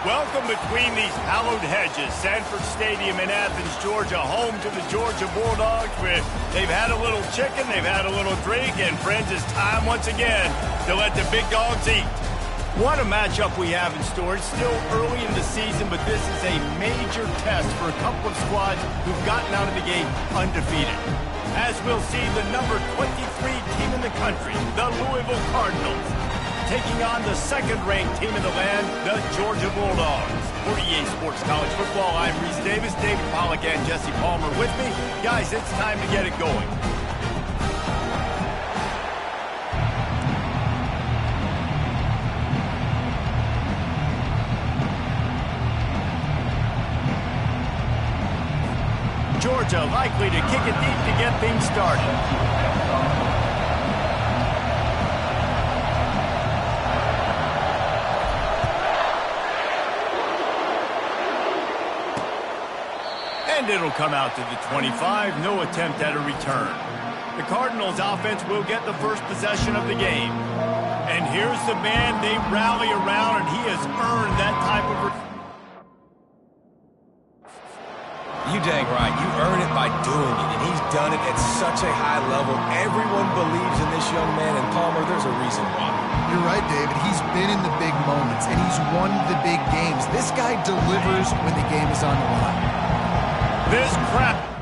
Welcome between these hallowed hedges. Sanford Stadium in Athens, Georgia, home to the Georgia Bulldogs. Where they've had a little chicken, they've had a little drink, and friends, it's time once again to let the big dogs eat. What a matchup we have in store. It's still early in the season, but this is a major test for a couple of squads who've gotten out of the gate undefeated. As we'll see, the number 23 team in the country, the Louisville Cardinals, taking on the second-ranked team in the land, the Georgia Bulldogs. For EA Sports College Football, I'm Reese Davis, David Pollack, and Jesse Palmer with me. Guys, it's time to get it going. Georgia likely to kick it deep to get things started. And it'll come out to the 25, no attempt at a return. The Cardinals offense will get the first possession of the game. And here's the man they rally around, and he has earned that type of... You dang right. You earn it by doing it, and he's done it at such a high level. Everyone believes in this young man, and Palmer, there's a reason why. You're right, David. He's been in the big moments, and he's won the big games. This guy delivers when the game is on the line. This crap.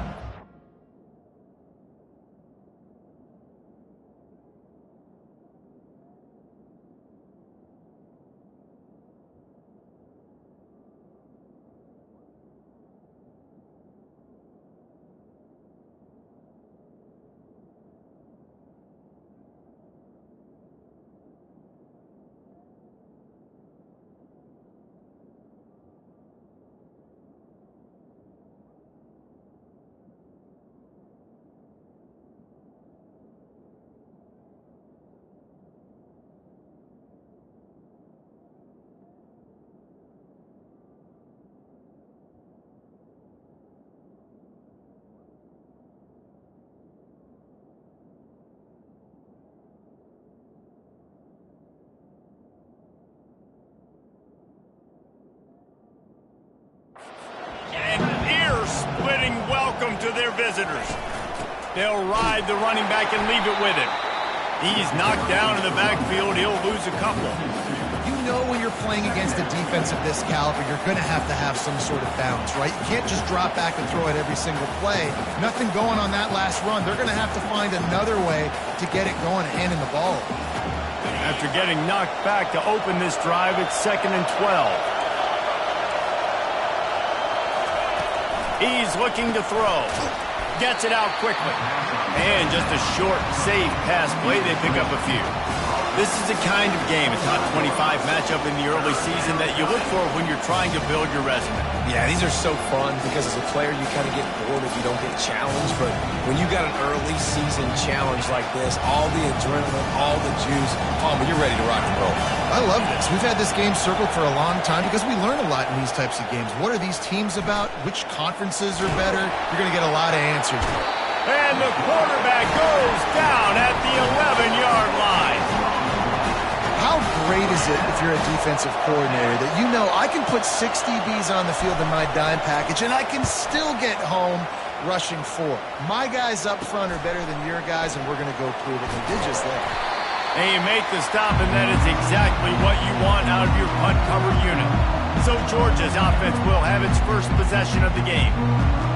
Welcome to their visitors. They'll ride the running back and leave it with him. He's knocked down in the backfield. He'll lose a couple. You know when you're playing against a defense of this caliber, you're going to have some sort of bounce, right? You can't just drop back and throw it every single play. Nothing going on that last run. They're going to have to find another way to get it going, handing the ball. After getting knocked back to open this drive, it's 2nd and 12. He's looking to throw. Gets it out quickly. And just a short, safe pass play. They pick up a few. This is the kind of game, a top 25 matchup in the early season that you look for when you're trying to build your resume. Yeah, these are so fun because as a player, you kind of get bored if you don't get challenged. But when you got an early season challenge like this, all the adrenaline, all the juice, Palmer, you're ready to rock and roll. I love this. We've had this game circled for a long time because we learn a lot in these types of games. What are these teams about? Which conferences are better? You're going to get a lot of answers. And the quarterback goes down at the 11-yard line. How great is it if you're a defensive coordinator that you know I can put 6 DBs on the field in my dime package and I can still get home rushing 4. My guys up front are better than your guys, and we're going to go prove it. They did just that. And you make the stop, and that is exactly what you want out of your punt cover unit. So Georgia's offense will have its first possession of the game.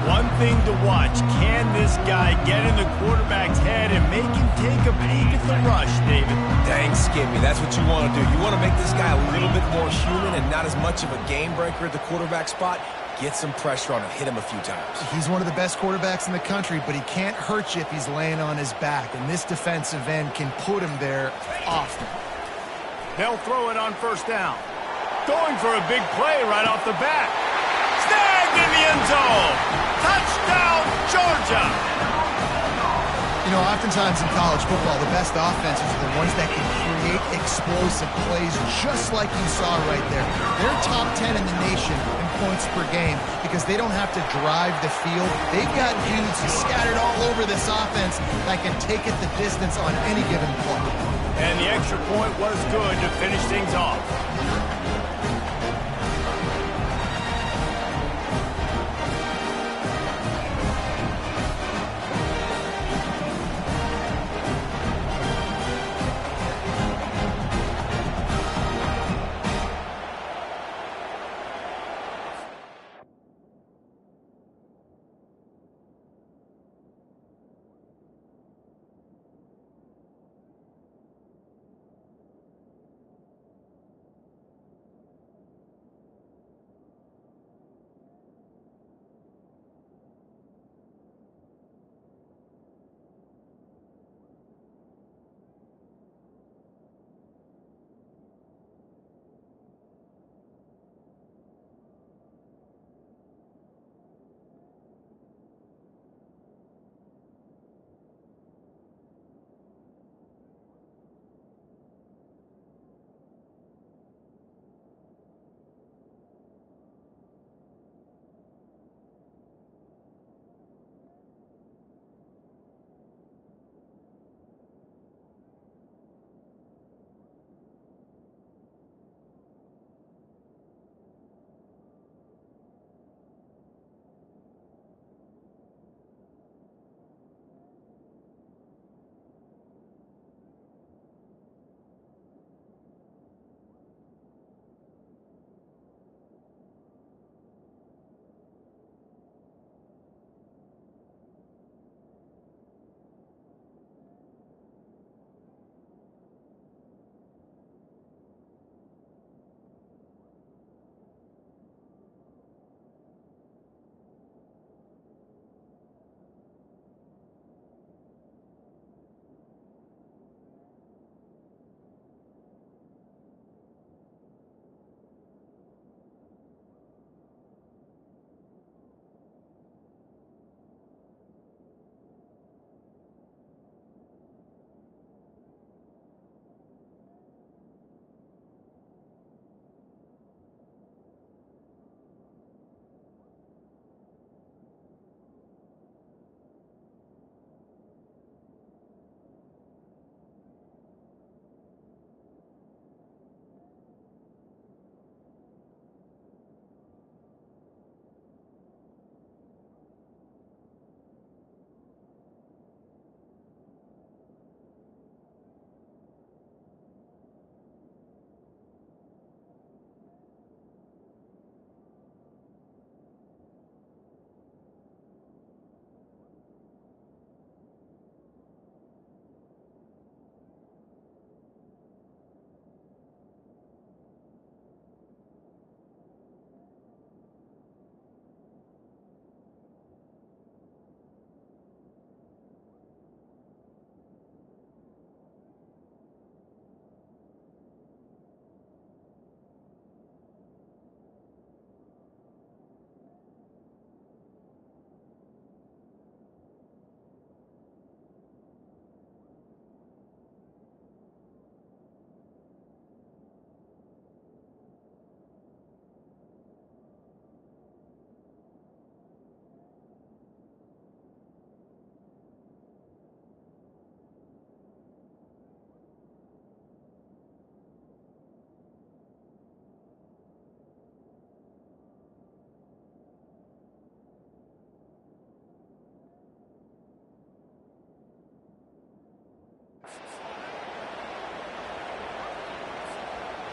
One thing to watch, can this guy get in the quarterback's head and make him take a peek at the rush, David? Dang, Skippy, that's what you want to do. You want to make this guy a little bit more human and not as much of a game breaker at the quarterback spot. Get some pressure on him, hit him a few times. He's one of the best quarterbacks in the country, but he can't hurt you if he's laying on his back, and this defensive end can put him there often. They'll throw it on first down. Going for a big play right off the bat. Snagged in the end zone. Touchdown, Georgia. You know, oftentimes in college football, the best offenses are the ones that can create explosive plays just like you saw right there. They're top 10 in the nation in points per game because they don't have to drive the field. They've got dudes scattered all over this offense that can take it the distance on any given play. And the extra point was good to finish things off.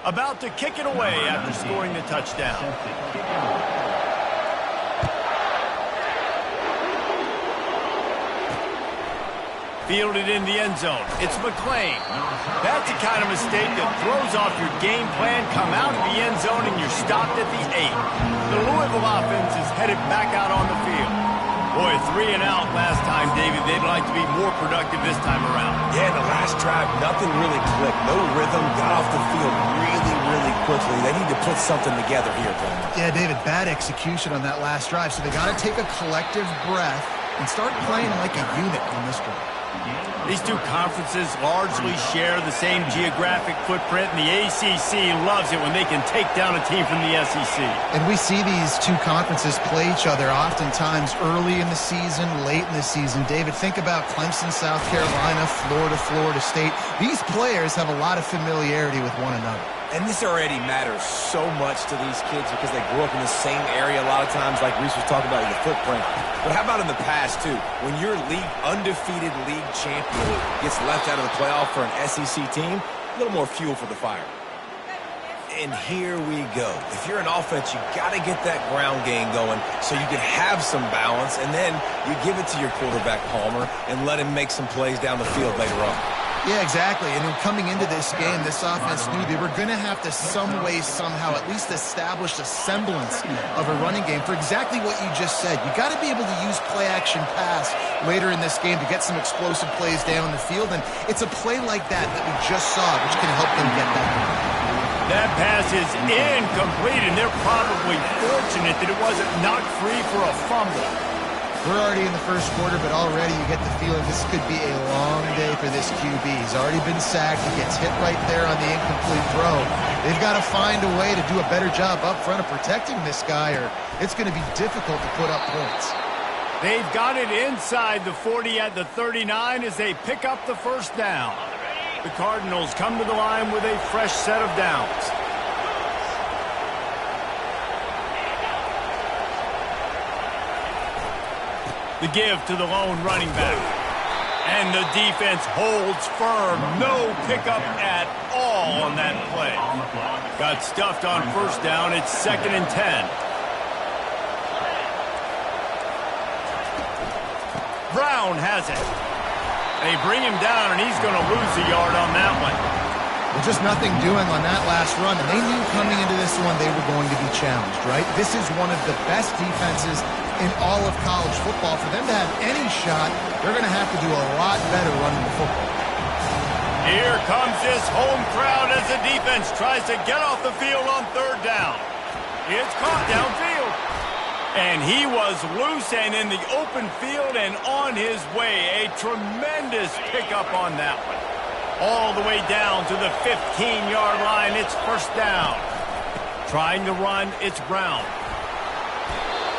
about to kick it away after scoring the touchdown. Fielded in the end zone. It's McClain. That's the kind of mistake that throws off your game plan. Come out of the end zone and you're stopped at the 8. The Louisville offense is headed back out on the field. Boy, 3 and out last time, David. They'd like to be more productive this time around. Yeah, the last drive, nothing really clicked. No rhythm. Got off the field really quickly. They need to put something together here, Palmer. Yeah, David, bad execution on that last drive. So they got to take a collective breath and start playing like a unit on this drive. These two conferences largely share the same geographic footprint, and the ACC loves it when they can take down a team from the SEC. And we see these two conferences play each other oftentimes early in the season, late in the season. David, think about Clemson, South Carolina, Florida, Florida State. These players have a lot of familiarity with one another. And this already matters so much to these kids because they grew up in the same area a lot of times, like Reese was talking about in the footprint. But how about in the past, too? When your undefeated league champion gets left out of the playoff for an SEC team, a little more fuel for the fire. And here we go. If you're an offense, you got to get that ground game going so you can have some balance, and then you give it to your quarterback, Palmer, and let him make some plays down the field later on. Yeah, exactly. And then coming into this game, this offense knew they were going to have to some way, somehow, at least establish a semblance of a running game for exactly what you just said. You got to be able to use play-action pass later in this game to get some explosive plays down the field. And it's a play like that we just saw, which can help them get that going. That pass is incomplete, and they're probably fortunate that it wasn't knocked free for a fumble. We're already in the first quarter, but already you get the feeling this could be a long day for this QB. He's already been sacked. He gets hit right there on the incomplete throw. They've got to find a way to do a better job up front of protecting this guy, or it's going to be difficult to put up points. They've got it inside the 40 at the 39 as they pick up the first down. The Cardinals come to the line with a fresh set of downs. The give to the lone running back. And the defense holds firm. No pickup at all on that play. Got stuffed on first down. It's 2nd and 10. Brown has it. They bring him down, and he's going to lose a yard on that one. Well, just nothing doing on that last run, and they knew coming into this one they were going to be challenged, right? This is one of the best defenses in all of college football. For them to have any shot, they're going to have to do a lot better running the football. Here comes this home crowd as the defense tries to get off the field on 3rd down. It's caught downfield. And he was loose and in the open field and on his way. A tremendous pickup on that one. All the way down to the 15-yard line. It's first down. Trying to run, it's Brown.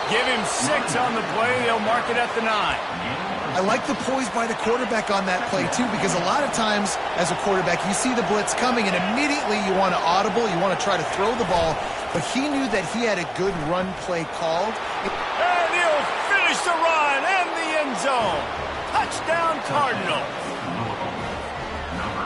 Give him 6 on the play. They'll mark it at the 9. I like the poise by the quarterback on that play, too, because a lot of times as a quarterback, you see the blitz coming, and immediately you want to audible, you want to try to throw the ball, but he knew that he had a good run play called. And he'll finish the run and the end zone. Touchdown, Cardinals.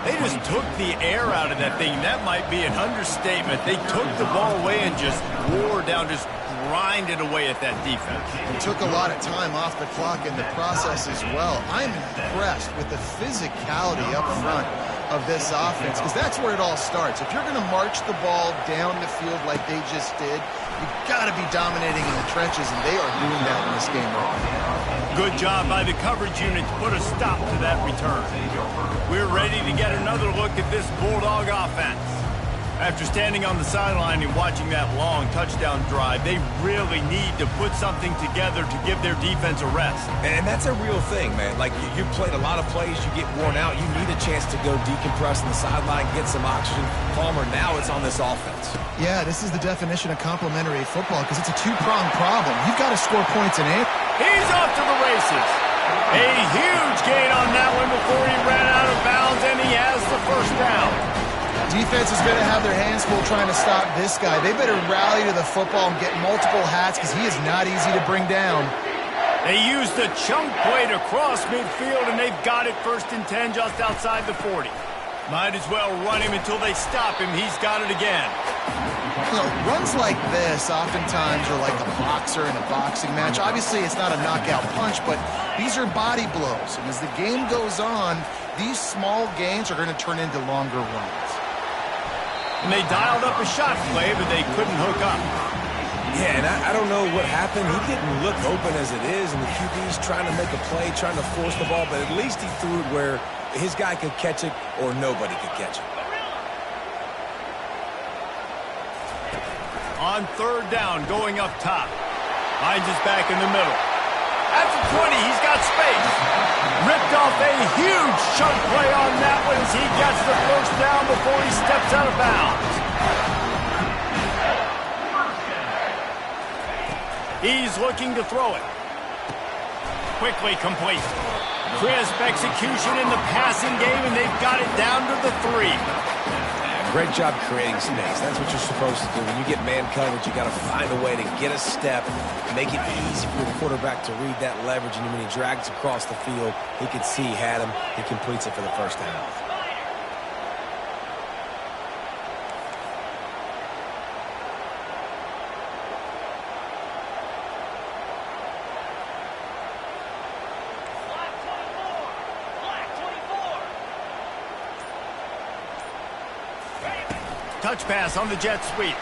They just took the air out of that thing. That might be an understatement. They took the ball away and just wore down, just grinded away at that defense. It took a lot of time off the clock in the process as well. I'm impressed with the physicality up front of this offense, because that's where it all starts. If you're going to march the ball down the field like they just did, you've got to be dominating in the trenches, and they are doing that in this game right now. Good job by the coverage unit to put a stop to that return. We're ready to get another look at this Bulldog offense. After standing on the sideline and watching that long touchdown drive, they really need to put something together to give their defense a rest. And that's a real thing, man. Like, you played a lot of plays, you get worn out, you need a chance to go decompress on the sideline, get some oxygen. Palmer, now it's on this offense. Yeah, this is the definition of complementary football, because it's a two-pronged problem. You've got to score points in it. He's off to the races. A huge gain on that one before he ran out of bounds, and he has the first down. Defense is going to have their hands full trying to stop this guy. They better rally to the football and get multiple hats, because he is not easy to bring down. They used the chunk play to cross midfield, and they've got it 1st and 10 just outside the 40. Might as well run him until they stop him. He's got it again. You know, runs like this oftentimes are like a boxer in a boxing match. Obviously, it's not a knockout punch, but these are body blows. And as the game goes on, these small gains are going to turn into longer runs. And they dialed up a shot play, but they couldn't hook up. Yeah, and I don't know what happened. He didn't look open as it is, and the QB's trying to make a play, trying to force the ball, but at least he threw it where his guy could catch it or nobody could catch it. On third down, going up top. Finds his back in the middle. At the 20, he's got space. Ripped off a huge chunk play on that one as he gets the first down before he steps out of bounds. He's looking to throw it. Quickly complete. Crisp execution in the passing game, and they've got it down to the 3. Great job creating space. That's what you're supposed to do. When you get man coverage, you got to find a way to get a step, make it easy for the quarterback to read that leverage, and when he drags across the field, he can see he had him. He completes it for the first down. Touch pass on the jet sweep.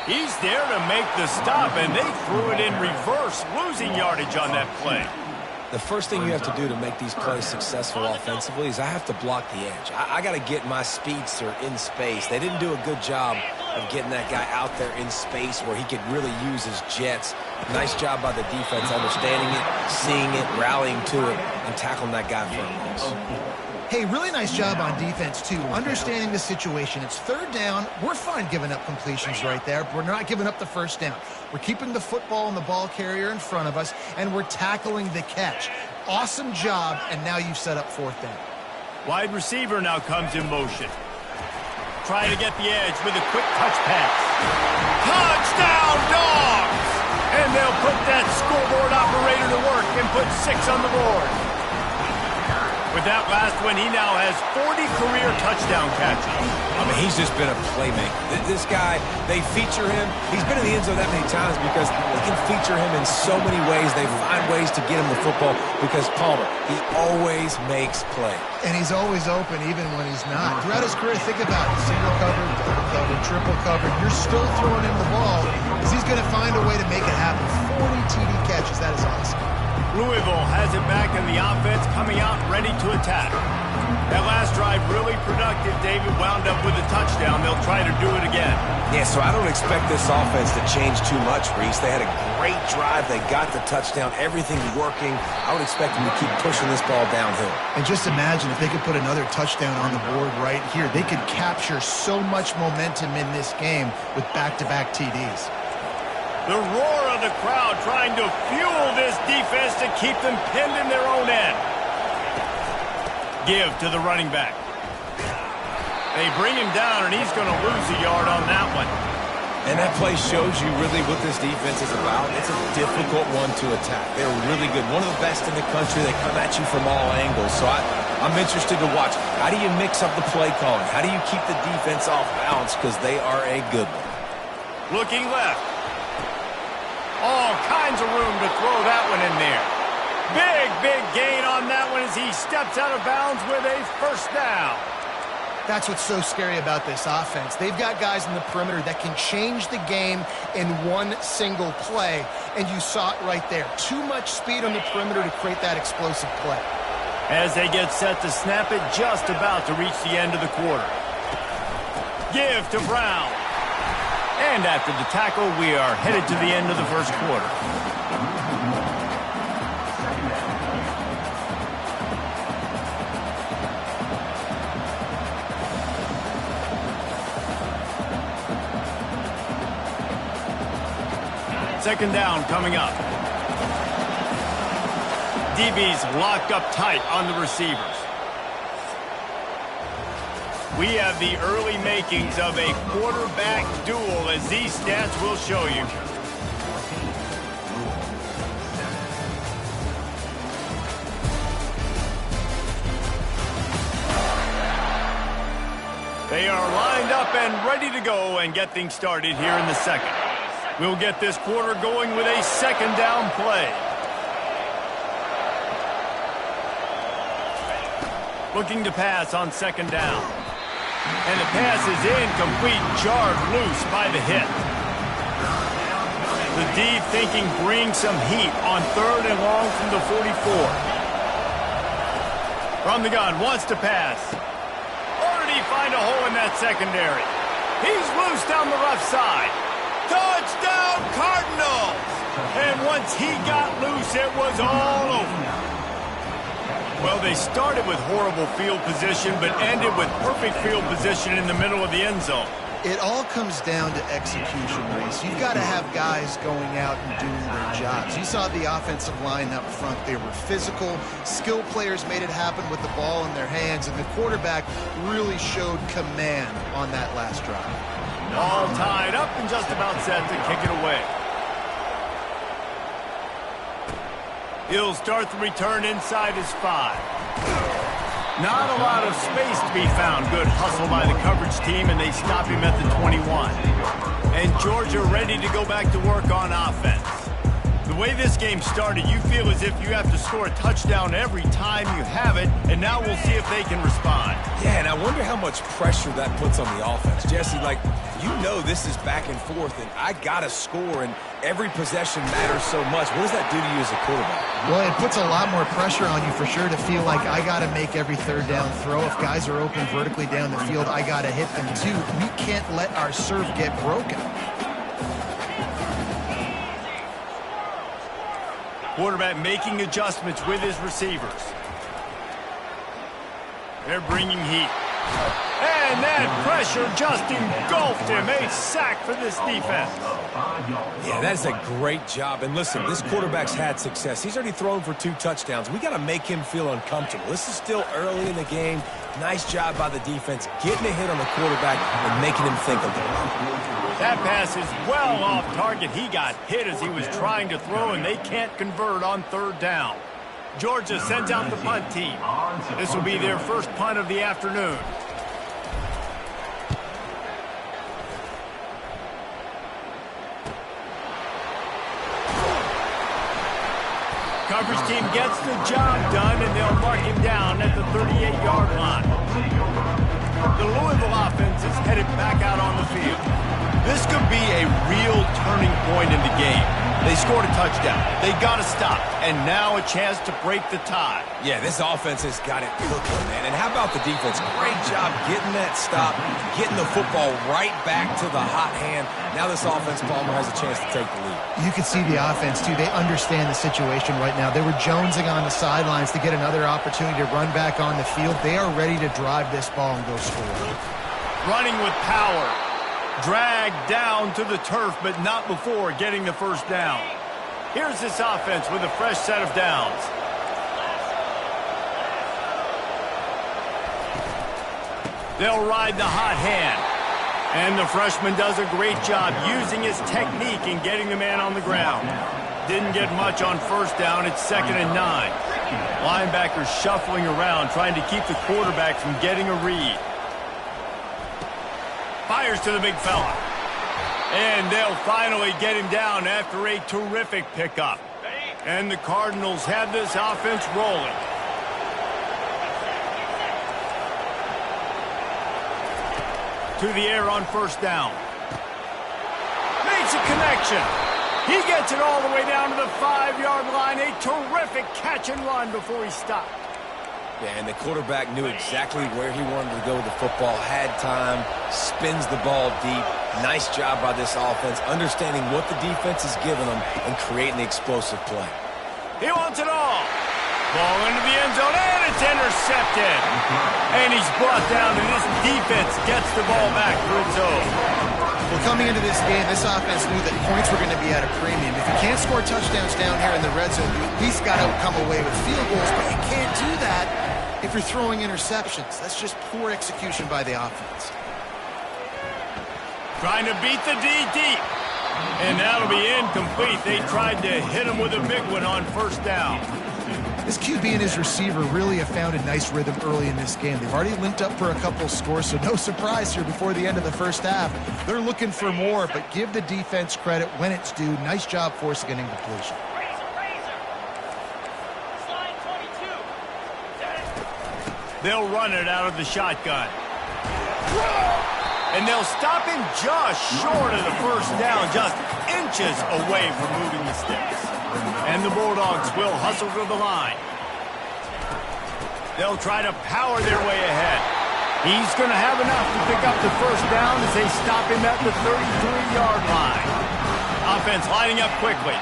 He's there to make the stop, and they threw it in reverse, losing yardage on that play. The first thing you have to do to make these plays successful offensively is I have to block the edge. I got to get my speedster in space. They didn't do a good job of getting that guy out there in space where he could really use his jets. Nice job by the defense understanding it, seeing it, rallying to it, and tackling that guy for a loss. Hey, really nice job on defense, too, understanding the situation. It's third down. We're fine giving up completions right there. We're not giving up the first down. We're keeping the football and the ball carrier in front of us, and we're tackling the catch. Awesome job, and now you've set up fourth down. Wide receiver now comes in motion. Trying to get the edge with a quick touch pass. Touchdown, Dogs! And they'll put that scoreboard operator to work and put 6 on the board. With that last one, he now has 40 career touchdown catches. I mean, he's just been a playmaker. This guy, they feature him. He's been in the end zone that many times because they can feature him in so many ways. They find ways to get him the football because Palmer, he always makes plays. And he's always open even when he's not. Throughout his career, think about it. Single covered, double covered, triple covered. You're still throwing him the ball because he's going to find a way to make it happen. 40 TD catches. That is awesome. Louisville has it back in the offense, coming out ready to attack. That last drive really productive. David wound up with a touchdown. They'll try to do it again. Yeah, so I don't expect this offense to change too much, Reese. They had a great drive. They got the touchdown. Everything working. I would expect them to keep pushing this ball downhill. And just imagine if they could put another touchdown on the board right here. They could capture so much momentum in this game with back-to-back TDs. The roar of the crowd trying to fuel this defense to keep them pinned in their own end. Give to the running back. They bring him down, and he's going to lose a yard on that one. And that play shows you really what this defense is about. It's a difficult one to attack. They're really good. One of the best in the country. They come at you from all angles. So I'm interested to watch. How do you mix up the play calling? How do you keep the defense off balance? Because they are a good one. Looking left. All kinds of room to throw that one in there. Big gain on that one as he steps out of bounds with a first down. That's what's so scary about this offense. They've got guys in the perimeter that can change the game in one single play, and you saw it right there. Too much speed on the perimeter to create that explosive play. As they get set to snap it, just about to reach the end of the quarter. Give to Brown. And after the tackle, we are headed to the end of the first quarter. Second down coming up. DB's locked up tight on the receivers. We have the early makings of a quarterback duel, as these stats will show you. They are lined up and ready to go and get things started here in the second. We'll get this quarter going with a second down play. Looking to pass on second down. And the pass is incomplete, jarred loose by the hit. The deep thinking brings some heat on 3rd and long from the 44. From the gun, wants to pass. Already find a hole in that secondary. He's loose down the left side. Touchdown, Cardinals! And once he got loose, it was all over. Well, they started with horrible field position, but ended with perfect field position in the middle of the end zone. It all comes down to execution, Reese. You've got to have guys going out and doing their jobs. You saw the offensive line up front. They were physical. Skill players made it happen with the ball in their hands, and the quarterback really showed command on that last drive. All tied up and just about set to kick it away. He'll start the return inside his 5. Not a lot of space to be found. Good hustle by the coverage team, and they stop him at the 21. And Georgia ready to go back to work on offense. The way this game started, you feel as if you have to score a touchdown every time you have it, and now we'll see if they can respond. Yeah, and I wonder how much pressure that puts on the offense. Jesse, like, you know this is back and forth, and I got to score, and every possession matters so much. What does that do to you as a quarterback? Well, it puts a lot more pressure on you for sure to feel like I got to make every third down throw. If guys are open vertically down the field, I got to hit them too. We can't let our serve get broken. Quarterback making adjustments with his receivers. They're bringing heat. And that pressure just engulfed him. A sack for this defense. Yeah, that's a great job. And listen, this quarterback's had success. He's already thrown for 2 touchdowns. We got to make him feel uncomfortable. This is still early in the game. Nice job by the defense, getting a hit on the quarterback and making him think a little. That pass is well off target. He got hit as he was trying to throw, and they can't convert on 3rd down. Georgia sends out the punt team. This will be their first punt of the afternoon. Coverage team gets the job done, and they'll mark him down at the 38-yard line. The Louisville offense is headed back out on the field. This could be a real turning point in the game. They scored a touchdown. They got to stop. And now a chance to break the tie. Yeah, this offense has got it cooking, man. And how about the defense? Great job getting that stop, getting the football right back to the hot hand. Now this offense, Palmer, has a chance to take the lead. You can see the offense, too. They understand the situation right now. They were jonesing on the sidelines to get another opportunity to run back on the field. They are ready to drive this ball and go score. Running with power. Dragged down to the turf, but not before getting the first down. Here's this offense with a fresh set of downs. They'll ride the hot hand. And the freshman does a great job using his technique in getting the man on the ground. Didn't get much on first down. It's 2nd and 9. Linebackers shuffling around, trying to keep the quarterback from getting a read. Fires to the big fella. And they'll finally get him down after a terrific pickup. And the Cardinals have this offense rolling. To the air on first down. Makes a connection. He gets it all the way down to the 5-yard line. A terrific catch and run before he stopped. Yeah, and the quarterback knew exactly where he wanted to go with the football, had time, spins the ball deep. Nice job by this offense, understanding what the defense is giving them and creating the explosive play. He wants it all. Ball into the end zone, and it's intercepted. And he's brought down, and this defense gets the ball back for its own. Well, coming into this game, this offense knew that points were going to be at a premium. If you can't score touchdowns down here in the red zone, you at least got to come away with field goals, but you can't do that if you're throwing interceptions. That's just poor execution by the offense. Trying to beat the D deep. And that'll be incomplete. They tried to hit him with a big one on first down. This QB and his receiver really have found a nice rhythm early in this game. They've already linked up for a couple scores, so no surprise here before the end of the first half. They're looking for more, but give the defense credit when it's due. Nice job forcing an incompletion. They'll run it out of the shotgun. And they'll stop him just short of the first down, just inches away from moving the sticks. And the Bulldogs will hustle to the line. They'll try to power their way ahead. He's going to have enough to pick up the first down as they stop him at the 33-yard line. Offense lining up quickly.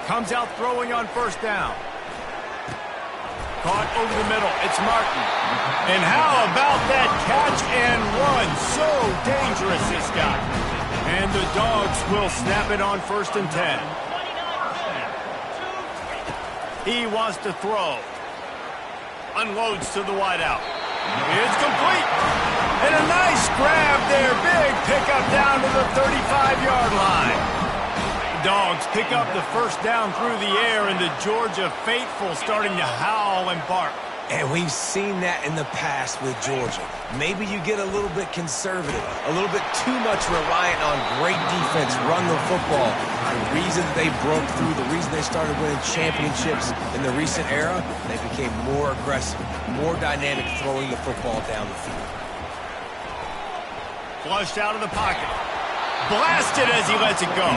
Comes out throwing on first down. Caught over the middle. It's Martin. And how about that catch and run? So dangerous, this guy. And the Dogs will snap it on 1st and 10. He wants to throw. Unloads to the wideout. It's complete. And a nice grab there. Big pickup down to the 35-yard line. Dogs pick up the first down through the air, and the Georgia faithful starting to howl and bark. And we've seen that in the past with Georgia. Maybe you get a little bit conservative, a little bit too much reliant on great defense, run the football. The reason they broke through, the reason they started winning championships in the recent era, they became more aggressive, more dynamic throwing the football down the field. Flushed out of the pocket. Blasted as he lets it go.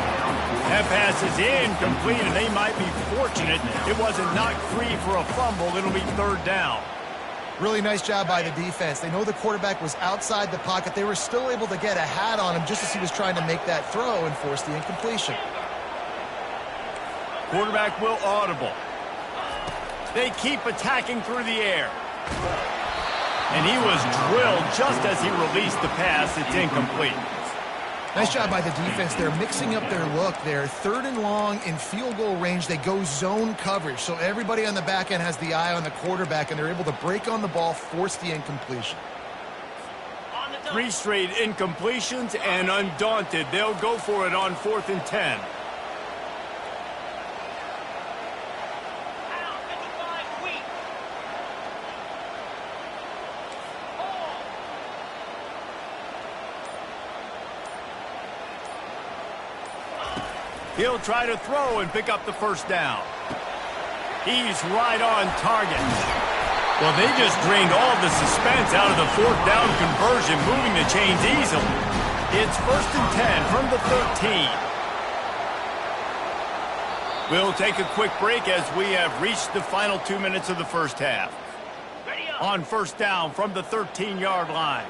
That pass is incomplete, and they might be fortunate it wasn't knocked free for a fumble. It'll be 3rd down. Really nice job by the defense. They know the quarterback was outside the pocket. They were still able to get a hat on him just as he was trying to make that throw and force the incompletion. Quarterback will audible. They keep attacking through the air. And he was drilled just as he released the pass. It's incomplete. Nice job by the defense. They're mixing up their look there. 3rd and long in field goal range. They go zone coverage. So everybody on the back end has the eye on the quarterback, and they're able to break on the ball, force the incompletion. 3 straight incompletions, and undaunted, they'll go for it on 4th and 10. He'll try to throw and pick up the first down. He's right on target. Well, they just drained all the suspense out of the 4th down conversion, moving the chains easily. It's 1st and 10 from the 13. We'll take a quick break as we have reached the final 2 minutes of the first half. On first down from the 13-yard line.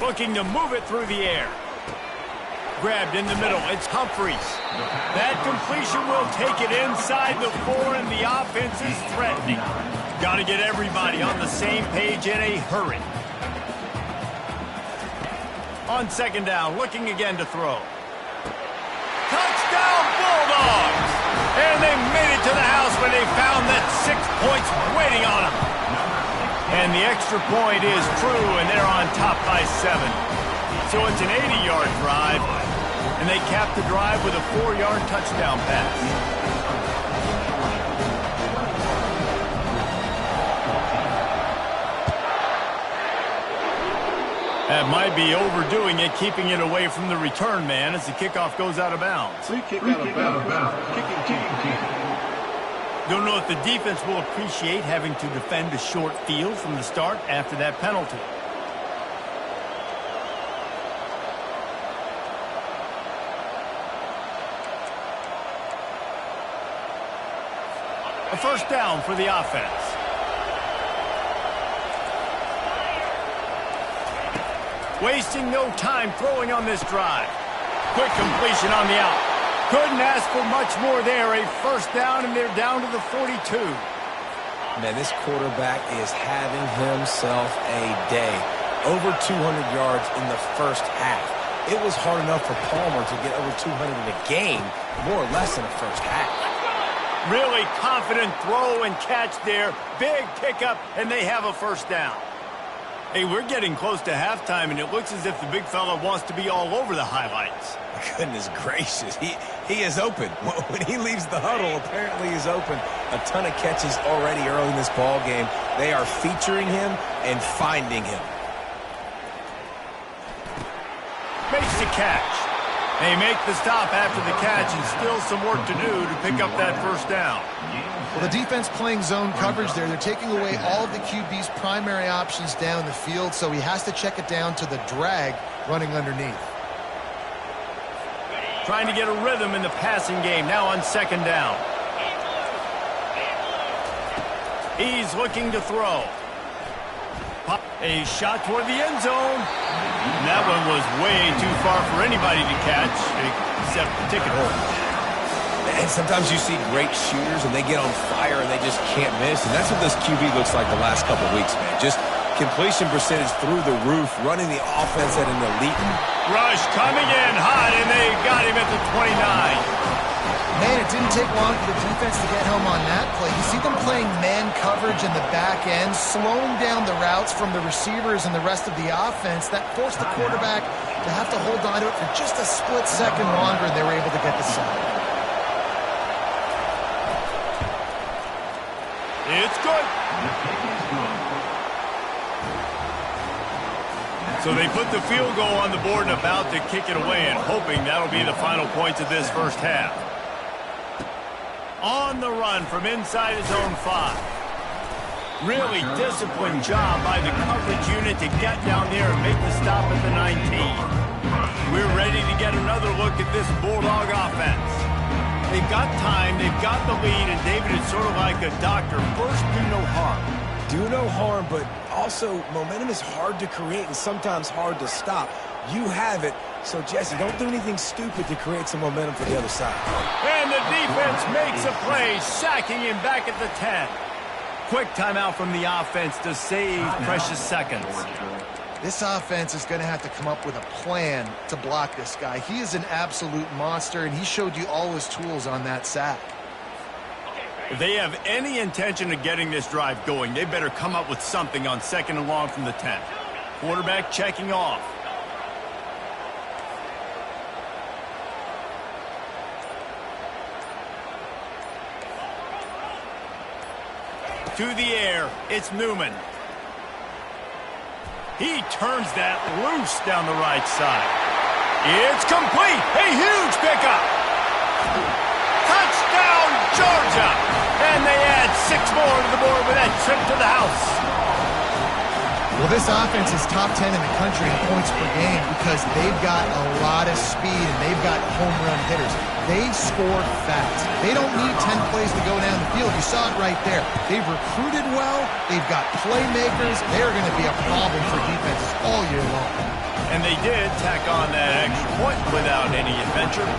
Looking to move it through the air. Grabbed in the middle. It's Humphreys. That completion will take it inside the 4, and the offense is threatening. Got to get everybody on the same page in a hurry. On 2nd down, looking again to throw. Touchdown, Bulldogs! And they made it to the house when they found that 6 points waiting on them. And the extra point is true, and they're on top by 7. So it's an 80-yard drive, and they cap the drive with a 4-yard touchdown pass. That might be overdoing it, keeping it away from the return man as the kickoff goes out of bounds. Free kick out of bounds. Kicking team. Don't know if the defense will appreciate having to defend a short field from the start after that penalty. A first down for the offense. Wasting no time throwing on this drive. Quick completion on the out. Couldn't ask for much more there. A first down, and they're down to the 42. Man, this quarterback is having himself a day. Over 200 yards in the first half. It was hard enough for Palmer to get over 200 in a game, more or less in the first half. Really confident throw and catch there. Big pickup, and they have a first down. Hey, we're getting close to halftime, and it looks as if the big fella wants to be all over the highlights. Goodness gracious, he is open. When he leaves the huddle, apparently he's open. A ton of catches already early in this ball game. They are featuring him and finding him. Makes the catch. They make the stop after the catch, and still some work to do to pick up that first down. Well, the defense playing zone coverage there. They're taking away all of the QB's primary options down the field, so he has to check it down to the drag running underneath. Trying to get a rhythm in the passing game, now on second down. He's looking to throw. A shot toward the end zone. And that one was way too far for anybody to catch, except the ticket holder. And sometimes you see great shooters, and they get on fire, and they just can't miss. And that's what this QB looks like the last couple weeks, man. Just completion percentage through the roof, running the offense at an elite. Rush coming in hot, and they got him at the 29. Man, it didn't take long for the defense to get home on that play. You see them playing man coverage in the back end, slowing down the routes from the receivers and the rest of the offense. That forced the quarterback to have to hold on to it for just a split second longer, and they were able to get the sack. It's good. So they put the field goal on the board and about to kick it away, and hoping that'll be the final points of this first half. On the run from inside his own 5. Really disciplined job by the coverage unit to get down there and make the stop at the 19. We're ready to get another look at this Bulldog offense. They've got time, they've got the lead, and David is sort of like a doctor. First, do no harm. Do no harm, but also momentum is hard to create and sometimes hard to stop. You have it, so Jesse, don't do anything stupid to create some momentum for the other side. And the defense makes a play, sacking him back at the 10. Quick timeout from the offense to save precious seconds. This offense is going to have to come up with a plan to block this guy. He is an absolute monster, and he showed you all his tools on that sack. If they have any intention of getting this drive going, they better come up with something on second and long from the 10. Quarterback checking off. To the air, it's Newman. He turns that loose down the right side. It's complete. A huge pickup. Touchdown, Georgia. And they add 6 more to the board with that trip to the house. Well, this offense is top 10 in the country in points per game because they've got a lot of speed and they've got home run hitters. They score fast. They don't need 10 plays to go down the field. You saw it right there. They've recruited well. They've got playmakers. They're going to be a problem for defenses all year long. And they did tack on that extra point without any adventure.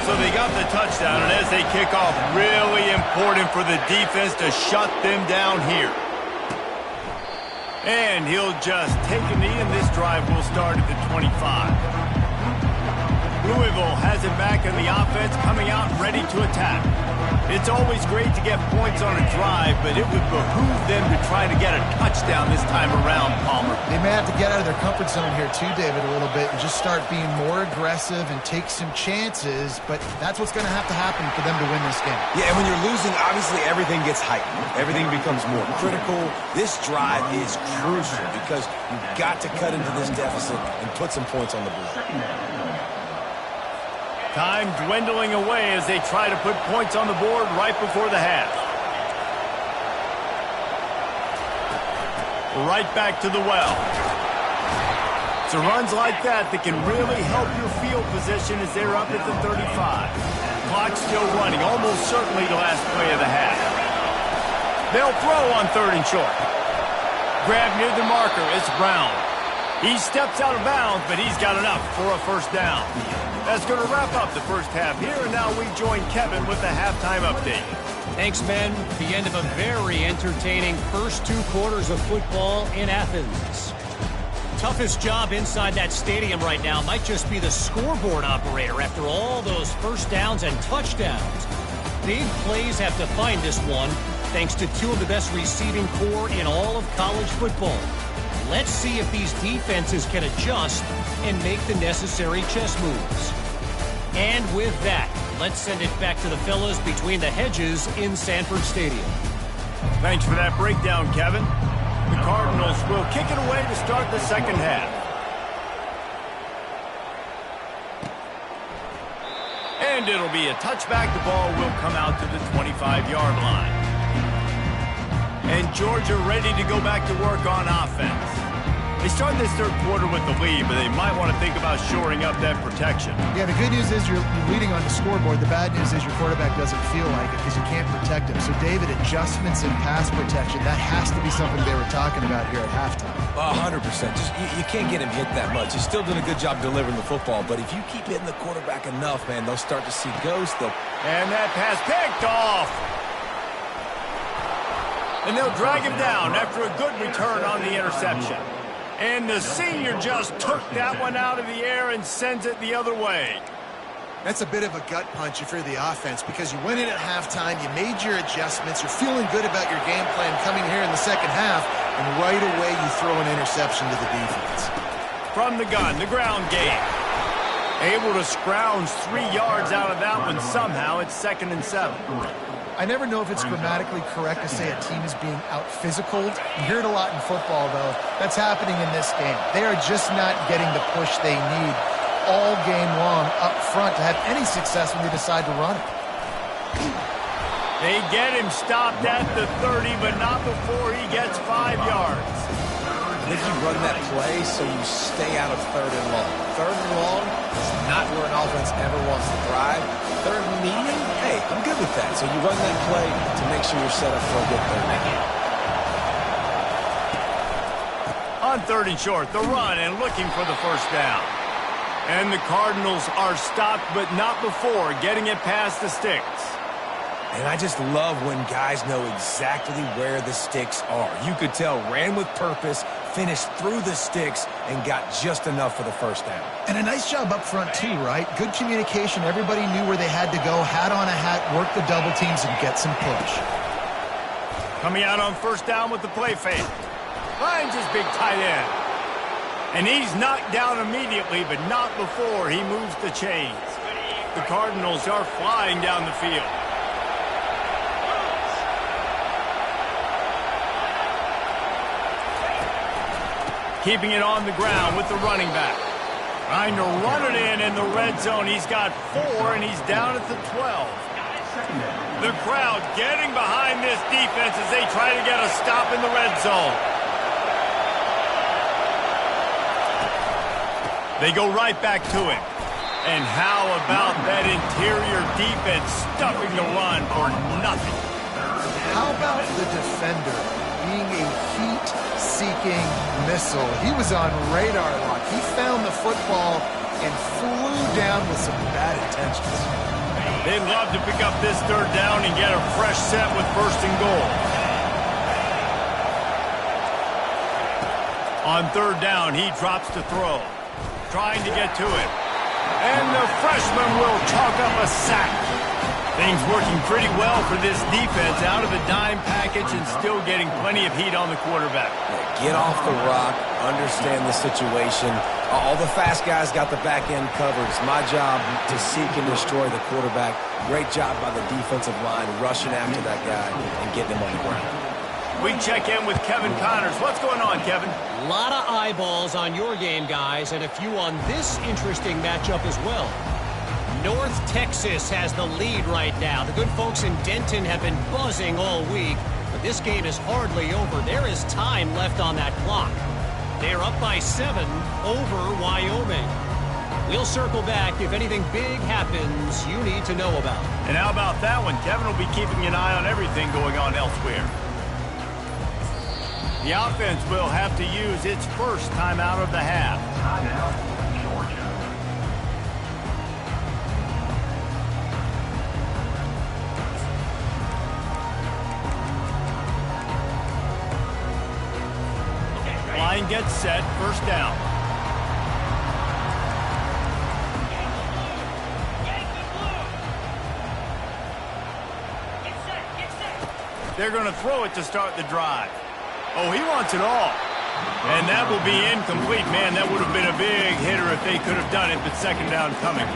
So they got the touchdown, and as they kick off, really important for the defense to shut them down here. And he'll just take a knee, and this drive will start at the 25. Louisville has it back in the offense, coming out ready to attack. It's always great to get points on a drive, but it would behoove them to try to get a touchdown this time around, Palmer. They may have to get out of their comfort zone here too, David, a little bit and just start being more aggressive and take some chances, but that's what's going to have to happen for them to win this game. Yeah, and when you're losing, obviously everything gets heightened. Everything becomes more critical. This drive is crucial because you've got to cut into this deficit and put some points on the board. Time dwindling away as they try to put points on the board right before the half. Right back to the well. It's runs like that that can really help your field position as they're up at the 35. Clock still running, almost certainly the last play of the half. They'll throw on 3rd and short. Grab near the marker, it's Brown. He steps out of bounds, but he's got enough for a first down. That's going to wrap up the first half here, and now we join Kevin with the halftime update. Thanks, Ben. The end of a very entertaining first 2 quarters of football in Athens. Toughest job inside that stadium right now might just be the scoreboard operator after all those first downs and touchdowns. Big plays have defined this one, thanks to 2 of the best receiving corps in all of college football. Let's see if these defenses can adjust and make the necessary chess moves. And with that, let's send it back to the fellas between the hedges in Sanford Stadium. Thanks for that breakdown, Kevin. The Cardinals will kick it away to start the second half. And it'll be a touchback. The ball will come out to the 25-yard line. And Georgia ready to go back to work on offense. They start this third quarter with the lead, but they might want to think about shoring up that protection. Yeah, the good news is you're leading on the scoreboard. The bad news is your quarterback doesn't feel like it because you can't protect him. So, David, adjustments in pass protection, that has to be something they were talking about here at halftime. 100%. Just you can't get him hit that much. He's still doing a good job delivering the football, but if you keep hitting the quarterback enough, man, they'll start to see ghosts. And that pass picked off. And they'll drag him down after a good return on the interception. And the senior just took that one out of the air and sends it the other way. That's a bit of a gut punch if you're the offense because you went in at halftime, you made your adjustments, you're feeling good about your game plan coming here in the second half, and right away you throw an interception to the defense. From the gun, the ground game. Able to scrounge 3 yards out of that one somehow. It's 2nd and 7. I never know if it's grammatically correct to say a team is being out-physicaled. You hear it a lot in football, though. That's happening in this game. They are just not getting the push they need all game long up front to have any success when they decide to run it. They get him stopped at the 30, but not before he gets 5 yards. I think you run that play so you stay out of 3rd and long. 3rd and long is not where an offense ever wants to thrive. 3rd and medium, hey, I'm good with that. So you run that play to make sure you're set up for a good 3rd and long. On 3rd and short, the run and looking for the first down. And the Cardinals are stopped, but not before getting it past the sticks. And I just love when guys know exactly where the sticks are. You could tell ran with purpose, finished through the sticks, and got just enough for the first down. And a nice job up front, too, right? Good communication. Everybody knew where they had to go, hat on a hat, work the double teams, and get some push. Coming out on first down with the play fake. Finds his big tight end. And he's knocked down immediately, but not before he moves the chains. The Cardinals are flying down the field. Keeping it on the ground with the running back. Trying to run it in the red zone. He's got 4, and he's down at the 12. The crowd getting behind this defense as they try to get a stop in the red zone. They go right back to him. And how about that interior defense stuffing the run for nothing? How about the defender being a heat-seeking missile? He was on radar lock. He found the football and flew down with some bad intentions. They'd love to pick up this 3rd down and get a fresh set with 1st and goal. On 3rd down, he drops to throw. Trying to get to it. And the freshman will chalk up a sack. Things working pretty well for this defense out of the dime package and still getting plenty of heat on the quarterback. Get off the rock, understand the situation. All the fast guys got the back end covered. It's my job to seek and destroy the quarterback. Great job by the defensive line rushing after that guy and getting him on the ground. We check in with Kevin Connors. What's going on, Kevin? A lot of eyeballs on your game, guys, and a few on this interesting matchup as well. North Texas has the lead right now. The good folks in Denton have been buzzing all week, but this game is hardly over. There is time left on that clock. They're up by 7 over Wyoming. We'll circle back if anything big happens you need to know about. And how about that one? Kevin will be keeping an eye on everything going on elsewhere. The offense will have to use its first timeout of the half. Timeout, Georgia. Line gets set, first down. They're going to throw it to start the drive. Oh, he wants it all. And that will be incomplete. Man, that would have been a big hitter if they could have done it, but second down coming.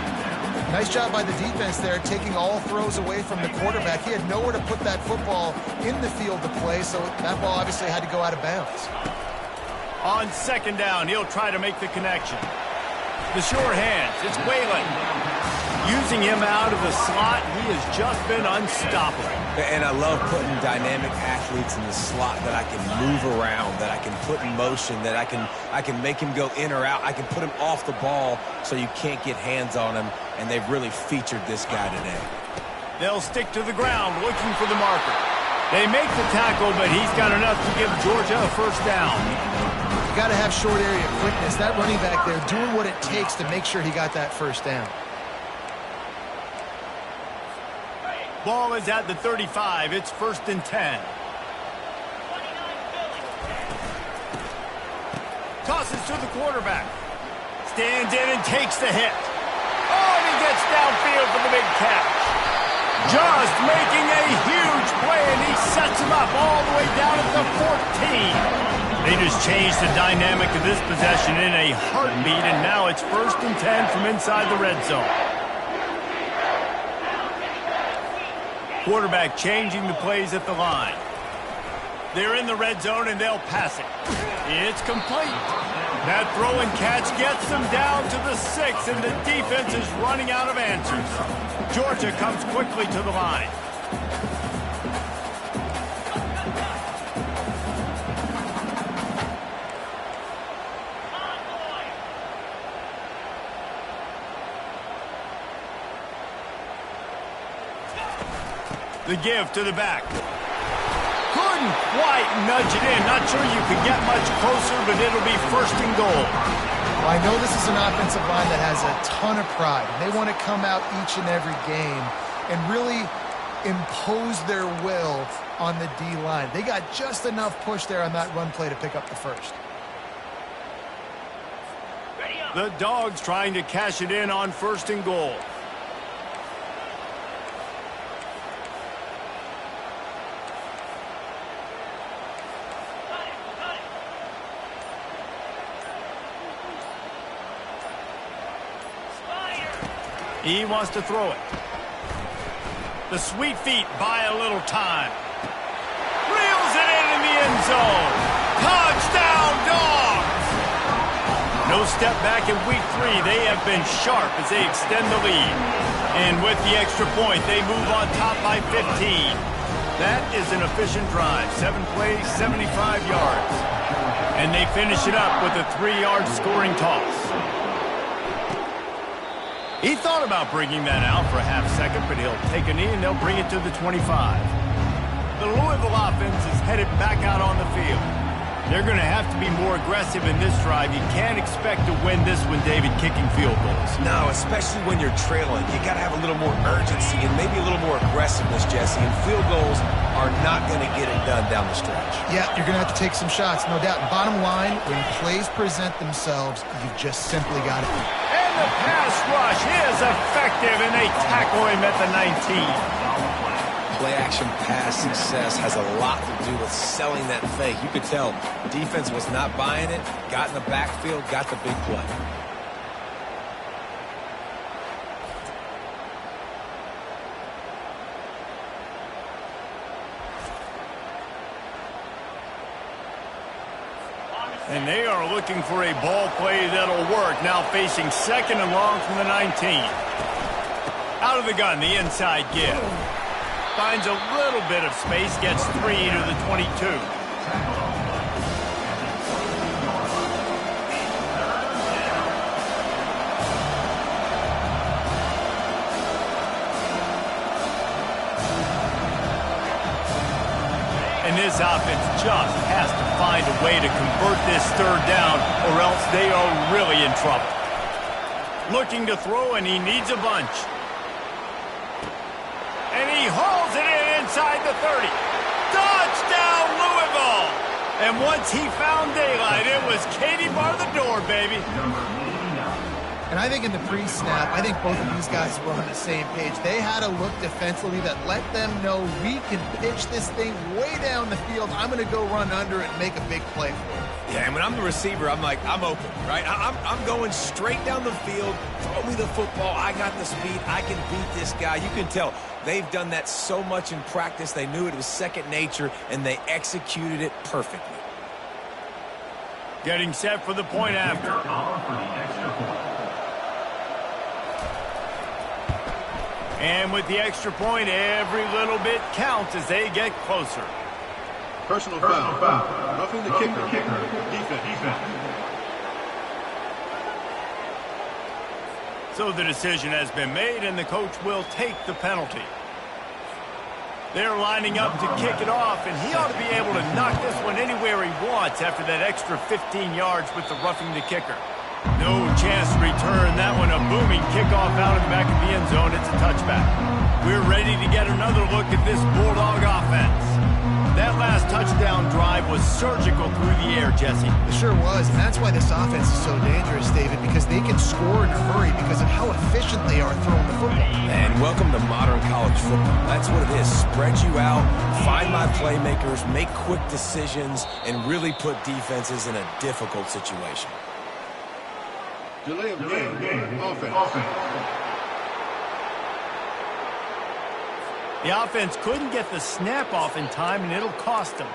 Nice job by the defense there, taking all throws away from the quarterback. He had nowhere to put that football in the field to play, so that ball obviously had to go out of bounds. On second down, he'll try to make the connection. The sure hands, it's Whalen. Using him out of the slot, he has just been unstoppable. And I love putting dynamic athletes in the slot that I can move around, that I can put in motion, that I can make him go in or out. I can put him off the ball so you can't get hands on him, and they've really featured this guy today. They'll stick to the ground looking for the marker. They make the tackle, but he's got enough to give Georgia a first down. You got to have short area quickness. That running back there doing what it takes to make sure he got that first down. Ball is at the 35. It's 1st and 10. Tosses to the quarterback. Stands in and takes the hit. Oh, and he gets downfield for the big catch. Just making a huge play, and he sets him up all the way down at the 14. They just changed the dynamic of this possession in a heartbeat, and now it's 1st and 10 from inside the red zone. Quarterback changing the plays at the line. They're in the red zone, and they'll pass it. It's complete. That throw and catch gets them down to the 6, and the defense is running out of answers. Georgia comes quickly to the line. The give to the back. Couldn't quite nudge it in. Not sure you could get much closer, but it'll be 1st and goal. Well, I know this is an offensive line that has a ton of pride. They want to come out each and every game and really impose their will on the D-line. They got just enough push there on that run play to pick up the first. The Dogs trying to cash it in on 1st and goal. He wants to throw it. The sweet feet buy a little time. Reels it in the end zone. Touchdown, Dogs! No step back in week 3. They have been sharp as they extend the lead. And with the extra point, they move on top by 15. That is an efficient drive. 7 plays, 75 yards. And they finish it up with a 3-yard scoring toss. He thought about bringing that out for a half second, but he'll take a knee and they'll bring it to the 25. The Louisville offense is headed back out on the field. They're going to have to be more aggressive in this drive. You can't expect to win this one, David, kicking field goals. No, especially when you're trailing. You got to have a little more urgency and maybe a little more aggressiveness, Jesse. And field goals are not going to get it done down the stretch. Yeah, you're going to have to take some shots, no doubt. Bottom line, when plays present themselves, you've just simply got to. And the pass rush is effective, and they tackle him at the 19. Play-action pass success has a lot to do with selling that fake. You could tell defense was not buying it, got in the backfield, got the big play. And they are looking for a ball play that'll work. Now facing 2nd and long from the 19. Out of the gun, the inside give. Finds a little bit of space, gets 3 to the 22. And this offense just has to find a way to convert this 3rd down, or else they are really in trouble. Looking to throw, and he needs a bunch. And he hauls it in inside the 30. Touchdown, Louisville! And once he found daylight, it was Katie bar the door, baby. And I think in the pre-snap, I think both of these guys were on the same page. They had a look defensively that let them know we can pitch this thing way down the field. I'm going to go run under it and make a big play for it. Yeah, and when I'm the receiver, I'm like, I'm open, right? I'm going straight down the field. Throw me the football. I got the speed. I can beat this guy. You can tell they've done that so much in practice. They knew it was second nature, and they executed it perfectly. Getting set for the point after. And with the extra point, every little bit counts as they get closer. Personal foul. Roughing the kicker. Defense. So the decision has been made, and the coach will take the penalty. They're lining up to kick it off, and he ought to be able to knock this one anywhere he wants after that extra 15 yards with the roughing the kicker. No chance to return that one. A booming kickoff out of the back of the end zone. It's a touchback. We're ready to get another look at this Bulldog offense. That last touchdown drive was surgical through the air, Jesse. It sure was, and that's why this offense is so dangerous, David, because they can score in a hurry because of how efficient they are throwing the football. And welcome to modern college football. That's what it is. Spread you out, find my playmakers, make quick decisions, and really put defenses in a difficult situation. Delay of game. Offense. The offense couldn't get the snap off in time, and it'll cost them.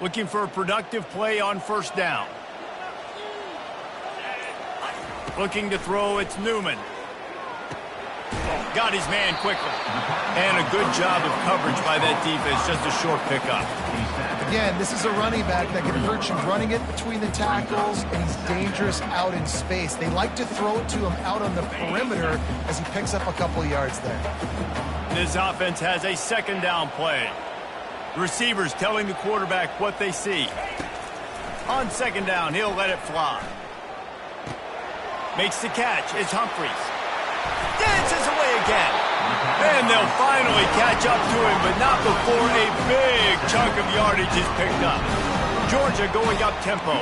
Looking for a productive play on first down. Looking to throw, it's Newman. Got his man quickly. And a good job of coverage by that defense, just a short pickup. Again, this is a running back that can hurt you running it between the tackles, and he's dangerous out in space. They like to throw it to him out on the perimeter as he picks up a couple of yards there. This offense has a second down play. Receivers telling the quarterback what they see. On second down, he'll let it fly. Makes the catch. It's Humphries. Dances away again. And they'll finally catch up to him, but not before a big chunk of yardage is picked up. Georgia going up tempo.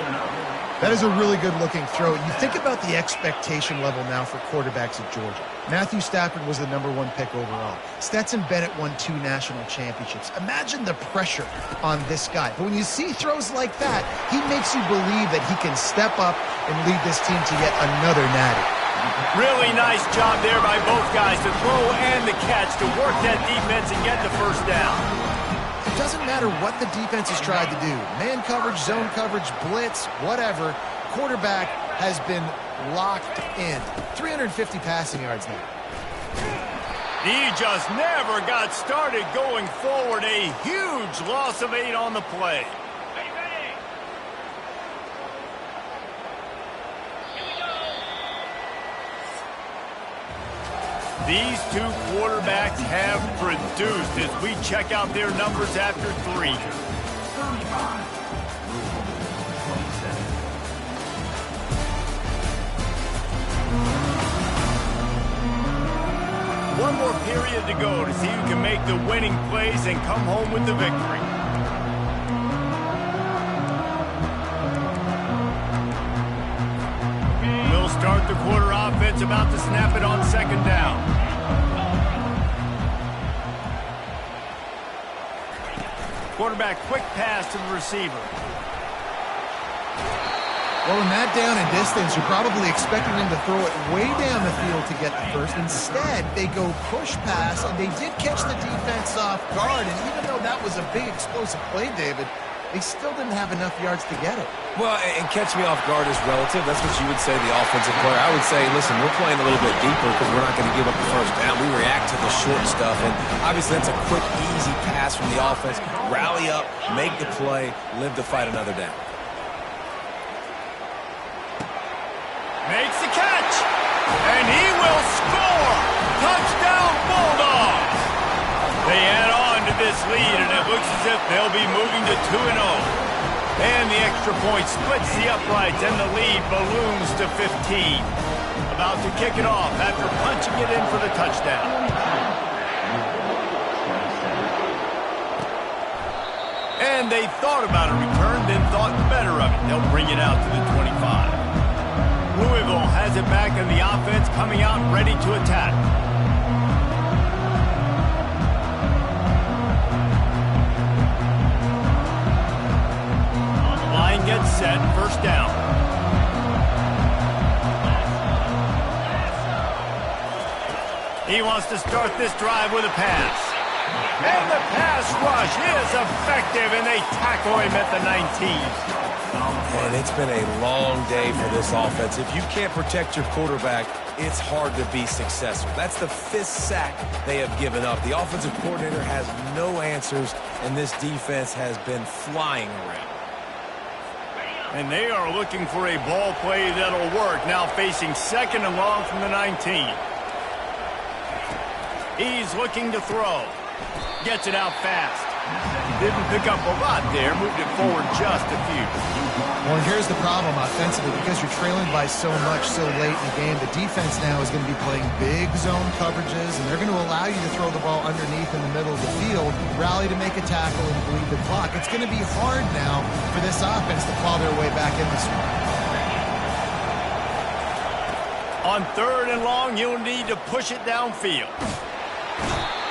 That is a really good-looking throw. You think about the expectation level now for quarterbacks at Georgia. Matthew Stafford was the #1 pick overall. Stetson Bennett won 2 national championships. Imagine the pressure on this guy. But when you see throws like that, he makes you believe that he can step up and lead this team to yet another natty. Really nice job there by both guys, the throw and the catch, to work that defense and get the first down. It doesn't matter what the defense has tried to do. Man coverage, zone coverage, blitz, whatever. Quarterback has been locked in. 350 passing yards now. He just never got started going forward. A huge loss of 8 on the play. These two quarterbacks have produced as we check out their numbers after 3. One more period to go to see who can make the winning plays and come home with the victory. We'll start the quarter offense, about to snap it on second down. Quarterback quick pass to the receiver. Well, in that down and distance, you're probably expecting them to throw it way down the field to get the first. Instead, they go push pass, and they did catch the defense off guard. And even though that was a big explosive play, David, they still didn't have enough yards to get it. Well, and catch me off guard is relative. That's what you would say, the offensive player. I would say, listen, we're playing a little bit deeper because we're not going to give up the first down. We react to the short stuff, and obviously that's a quick, easy pass from the offense. Rally up, make the play, live to fight another down. Makes the catch, and he will score. Touchdown Bulldogs. They add on to this lead, and it looks as if they'll be moving to 2-0. And the extra point splits the uprights, and the lead balloons to 15. About to kick it off after punching it in for the touchdown. And they thought about a return, then thought better of it. They'll bring it out to the 25. Louisville has it back in the offense, coming out ready to attack. Line gets set, first down. He wants to start this drive with a pass. And the pass rush is effective, and they tackle him at the 19. And it's been a long day for this offense. If you can't protect your quarterback, it's hard to be successful. That's the 5th sack they have given up. The offensive coordinator has no answers, and this defense has been flying around. And they are looking for a ball play that'll work. Now facing 2nd and long from the 19. He's looking to throw. Gets it out fast. Didn't pick up a lot there. Moved it forward just a few. Well, here's the problem offensively. Because you're trailing by so much so late in the game, the defense now is going to be playing big zone coverages, and they're going to allow you to throw the ball underneath in the middle of the field, rally to make a tackle, and bleed the clock. It's going to be hard now for this offense to claw their way back in this one. On 3rd and long, you'll need to push it downfield.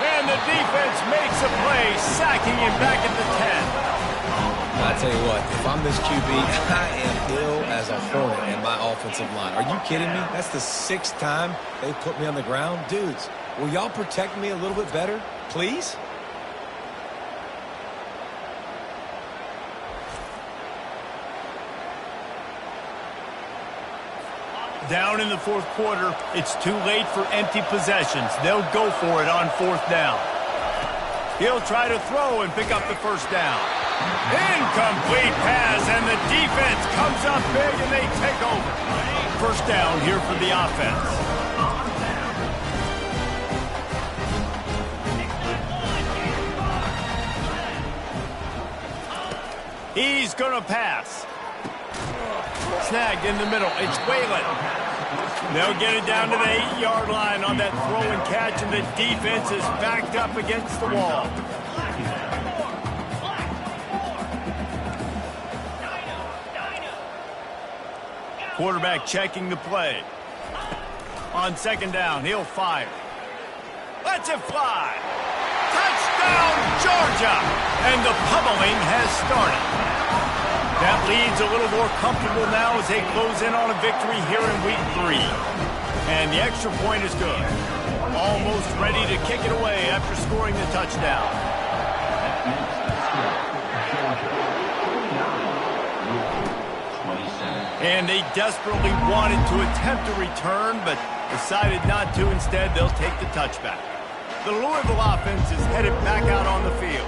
And the defense makes a play, sacking him back at the 10. I tell you what, if I'm this QB, I am ill as a hornet in my offensive line. Are you kidding me? That's the 6th time they put me on the ground. Dudes, will y'all protect me a little bit better, please? Down in the 4th quarter, it's too late for empty possessions. They'll go for it on 4th down. He'll try to throw and pick up the first down. Incomplete pass, and the defense comes up big, and they take over. First down here for the offense. He's going to pass. Snagged in the middle. It's Whalen. They'll get it down to the 8-yard line on that throw and catch, and the defense is backed up against the wall. Quarterback checking the play. On 2nd down, he'll fire. Lets it fly. Touchdown, Georgia! And the pummeling has started. That lead's a little more comfortable now as they close in on a victory here in week 3. And the extra point is good. Almost ready to kick it away after scoring the touchdown. And they desperately wanted to attempt a return, but decided not to. Instead, they'll take the touchback. The Louisville offense is headed back out on the field.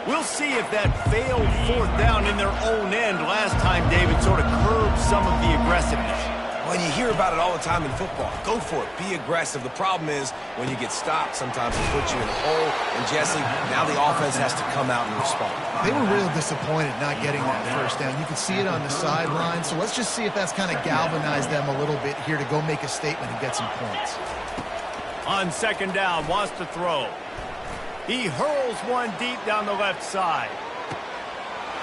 We'll see if that failed 4th down in their own end last time, David, sort of curbed some of the aggressiveness. Well, you hear about it all the time in football. Go for it. Be aggressive. The problem is when you get stopped, sometimes it puts you in a hole. And, Jesse, now the offense has to come out and respond. They were real disappointed not getting that first down. You could see it on the sideline. So let's just see if that's kind of galvanized them a little bit here to go make a statement and get some points. On 2nd down, wants to throw. He hurls one deep down the left side.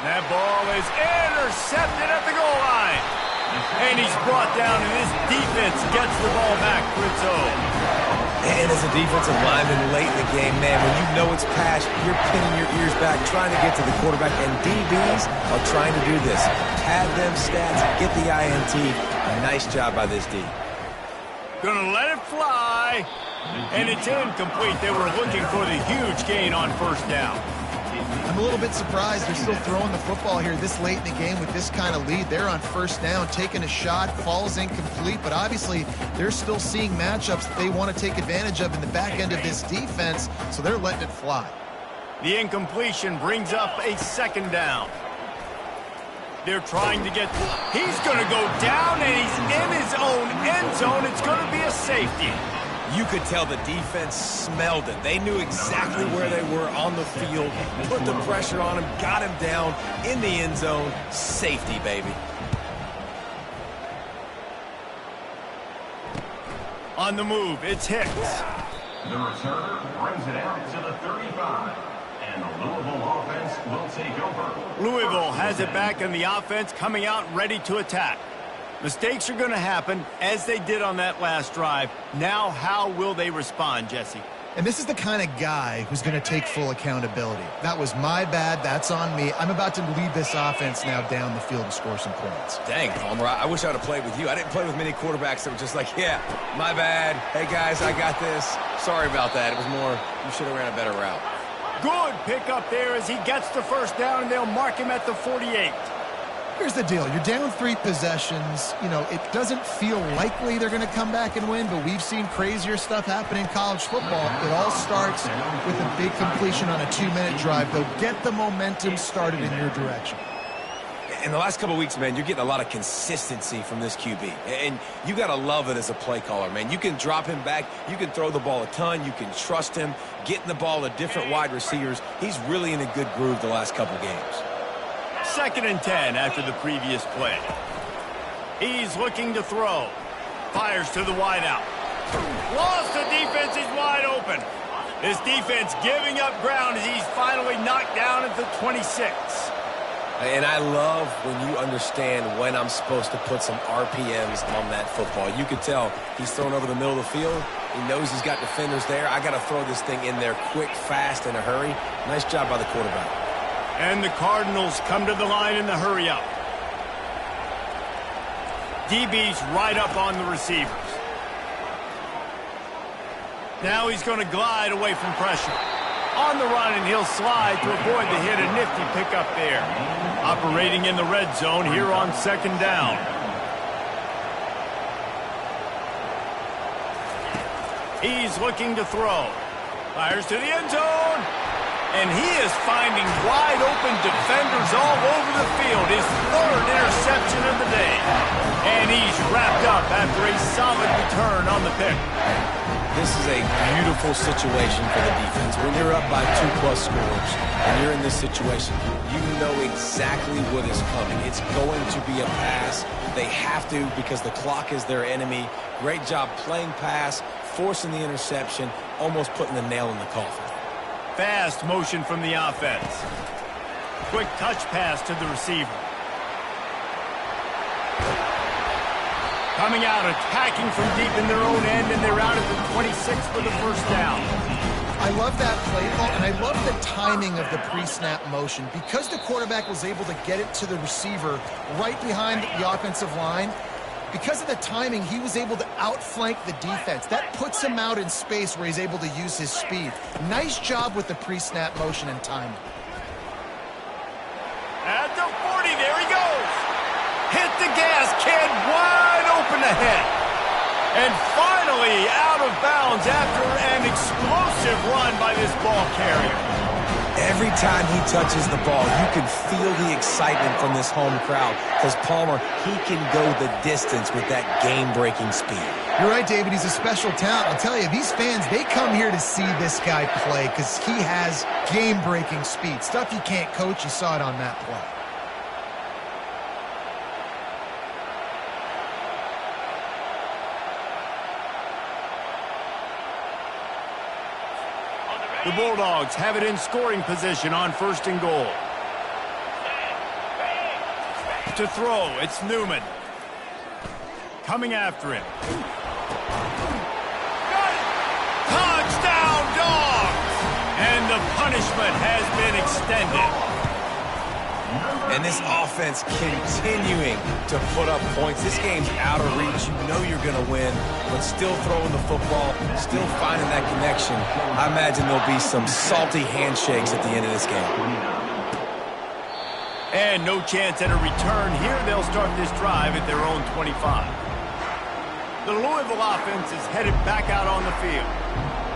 That ball is intercepted at the goal line. And he's brought down, and this defense gets the ball back for its own. And as a defensive lineman late in the game, man, when you know it's pass, you're pinning your ears back, trying to get to the quarterback. And DBs are trying to do this. Pad them stats, get the INT. Nice job by this D. Gonna let it fly. And it's incomplete. They were looking for the huge gain on 1st down. I'm a little bit surprised they're still throwing the football here this late in the game with this kind of lead. They're on 1st down, taking a shot, falls incomplete, but obviously they're still seeing matchups that they want to take advantage of in the back end of this defense, so they're letting it fly. The incompletion brings up a 2nd down. They're trying to get... He's going to go down, and he's in his own end zone. It's going to be a safety. You could tell the defense smelled it. They knew exactly where they were on the field, put the pressure on him, got him down in the end zone. Safety, baby. On the move, it's Hicks. The returner brings it out to the 35. And the Louisville offense will take over. Louisville has it back in the offense, coming out ready to attack. Mistakes are going to happen, as they did on that last drive. Now, how will they respond, Jesse? And this is the kind of guy who's going to take full accountability. That was my bad. That's on me. I'm about to lead this offense now down the field and score some points. Dang, Palmer, I wish I would have played with you. I didn't play with many quarterbacks that were just like, yeah, my bad. Hey, guys, I got this. Sorry about that. It was more, you should have ran a better route. Good pickup there as he gets the first down, and they'll mark him at the 48. Here's the deal. You're down 3 possessions. You know, it doesn't feel likely they're going to come back and win, but we've seen crazier stuff happen in college football. It all starts with a big completion on a 2-minute drive. They'll get the momentum started in your direction. In the last couple of weeks, man, you're getting a lot of consistency from this QB. And you got to love it as a play caller, man. You can drop him back. You can throw the ball a ton. You can trust him. Getting the ball to different wide receivers. He's really in a good groove the last couple games. 2nd and 10 after the previous play. He's looking to throw. Fires to the wideout. Lost the defense. He's wide open. This defense giving up ground as he's finally knocked down at the 26. And I love when you understand when I'm supposed to put some RPMs on that football. You can tell he's thrown over the middle of the field. He knows he's got defenders there. I got to throw this thing in there quick, fast, in a hurry. Nice job by the quarterback. And the Cardinals come to the line in the hurry up. DB's right up on the receivers. Now he's going to glide away from pressure. On the run, and he'll slide to avoid the hit. A nifty pickup there. Operating in the red zone here on 2nd down. He's looking to throw. Fires to the end zone. And he is finding wide open defenders all over the field. His 3rd interception of the day. And he's wrapped up after a solid return on the pick. This is a beautiful situation for the defense. When you're up by 2+ scores and you're in this situation, you know exactly what is coming. It's going to be a pass. They have to because the clock is their enemy. Great job playing pass, forcing the interception, almost putting the nail in the coffin. Fast motion from the offense. Quick touch pass to the receiver. Coming out, attacking from deep in their own end, and they're out at the 26 for the first down. I love that play call, and I love the timing of the pre-snap motion. Because the quarterback was able to get it to the receiver right behind the offensive line, because of the timing, he was able to outflank the defense. That puts him out in space where he's able to use his speed. Nice job with the pre-snap motion and timing. At the 40, there he goes. Hit the gas, kid, wide open ahead. And finally out of bounds after an explosive run by this ball carrier. Every time he touches the ball, you can feel the excitement from this home crowd because Palmer, he can go the distance with that game-breaking speed. You're right, David. He's a special talent. I'll tell you, these fans, they come here to see this guy play because he has game-breaking speed. Stuff you can't coach. You saw it on that play. The Bulldogs have it in scoring position on 1st and goal. To throw, it's Newman. Coming after him. Touchdown, Dogs! And the punishment has been extended. And this offense continuing to put up points. This game's out of reach. You know you're going to win, but still throwing the football, still finding that connection. I imagine there'll be some salty handshakes at the end of this game. And no chance at a return here. They'll start this drive at their own 25. The Louisville offense is headed back out on the field.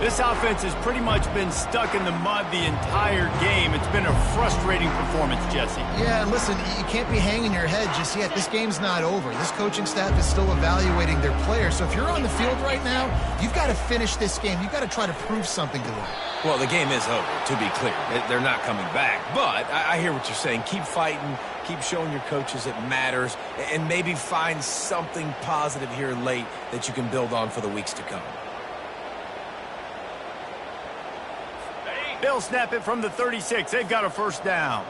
This offense has pretty much been stuck in the mud the entire game. It's been a frustrating performance, Jesse. Yeah, and listen, you can't be hanging your head just yet. This game's not over. This coaching staff is still evaluating their players. So if you're on the field right now, you've got to finish this game. You've got to try to prove something to them. Well, the game is over, to be clear. They're not coming back. But I hear what you're saying. Keep fighting. Keep showing your coaches it matters. And maybe find something positive here late that you can build on for the weeks to come. They'll snap it from the 36. They've got a first down.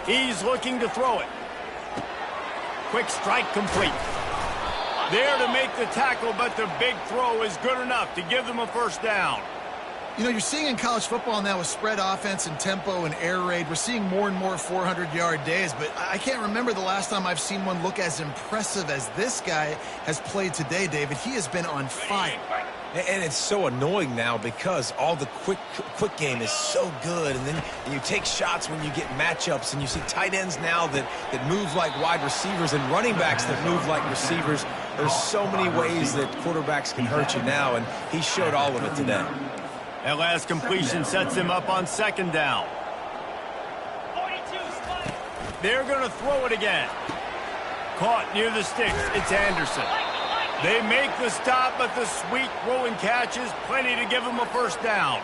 He's looking to throw it. Quick strike complete. There to make the tackle, but the big throw is good enough to give them a first down. You know, you're seeing in college football now with spread offense and tempo and air raid, we're seeing more and more 400-yard days, but I can't remember the last time I've seen one look as impressive as this guy has played today, David. He has been on fire. And it's so annoying now because all the quick game is so good, and then you take shots when you get matchups, and you see tight ends now that move like wide receivers and running backs that move like receivers. There's so many ways that quarterbacks can hurt you now, and he showed all of it today. That last completion sets him up on second down. They're going to throw it again. Caught near the sticks. It's Anderson. They make the stop, but the sweet throw and catch is plenty to give them a first down.